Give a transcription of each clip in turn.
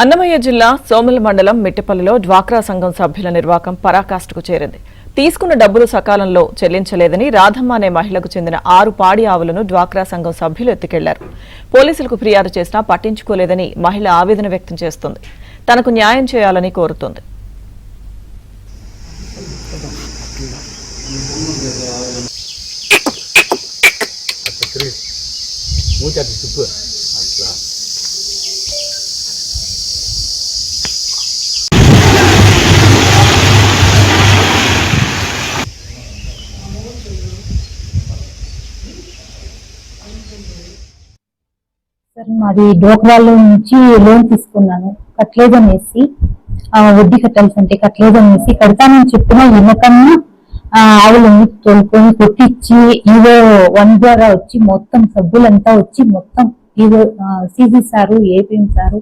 అన్నమయ్య జిల్లా సోమల మండలం మిట్టపల్లిలో డ్వాక్రా సంఘం సభ్యుల నిర్వాకం పరాకాష్ఠకు చేరింది. తీసుకున్న డబ్బులు సకాలంలో చెల్లించలేదని రాధమ్మ అనే మహిళకు చెందిన 6 పాడి ఆవులను డ్వాక్రా సంఘం సభ్యులు ఎత్తుకెళ్లారు. పోలీసులకు ఫిర్యాదు చేసినా పట్టించుకోలేదని మహిళ ఆవేదన వ్యక్తం చేస్తోంది. తనకు న్యాయం చేయాలని కోరుతోంది. సార్ మాది డోక్రాలో నుంచి లోన్ తీసుకున్నాను. కట్టలేదనేసి వడ్డీ కట్టాల్సి కట్టలేదనేసి కడతానని చెప్పిన వినకన్నా ఆవులని తోలుకొని కొట్టించి ఈవో 1 ద్వారా వచ్చి మొత్తం సభ్యులంతా వచ్చి మొత్తం EO CG sir, APM sir,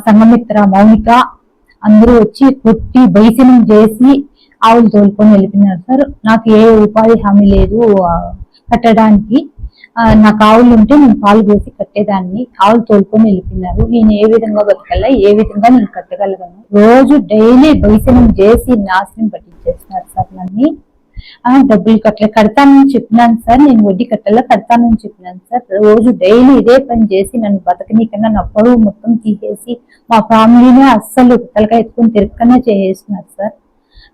Sanghamitra, Mounika అందరూ వచ్చి కొట్టి బైసనం చేసి ఆవులు తోలుకొని వెళ్ళిపోయినారు. సార్ నాకు ఏ ఉపాధి హామీ లేదు కట్టడానికి. నాకు ఆవులు ఉంటే నేను పాలు పోసి కట్టేదాన్ని. ఆవులు తోలుకొని వెళ్ళిపోయినారు. నేను ఏ విధంగా బతకల్లా, ఏ విధంగా నేను కట్టగలను? రోజు డైలీ బైసనం చేసి నాశనం పట్టించేస్తున్నారు సార్. నన్ను డబ్బులు కడతానని చెప్పినాను సార్. నేను వడ్డీ కట్టాలా కడతానని చెప్పినాను సార్. రోజు డైలీ ఇదే పని చేసి నన్ను బతకనీకన్నా నా పొడవు మొత్తం తీసేసి మా ఫ్యామిలీనే అస్సలు తలకాయ ఎత్తుకొని తిరక్కనే చేసేస్తున్నారు సార్.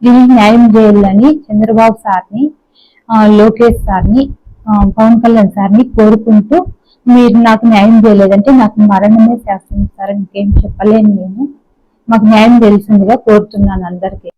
దీనికి న్యాయం చేయాలని చంద్రబాబు సార్ని, లోకేష్ సార్ని, పవన్ కళ్యాణ్ సార్ని కోరుకుంటూ, మీరు నాకు న్యాయం చేయలేదంటే నాకు మరణమే శాస్త్రం సార్. ఇంకేం చెప్పలేను నేను. మాకు న్యాయం తెలిసిందిగా కోరుతున్నాను అందరికీ.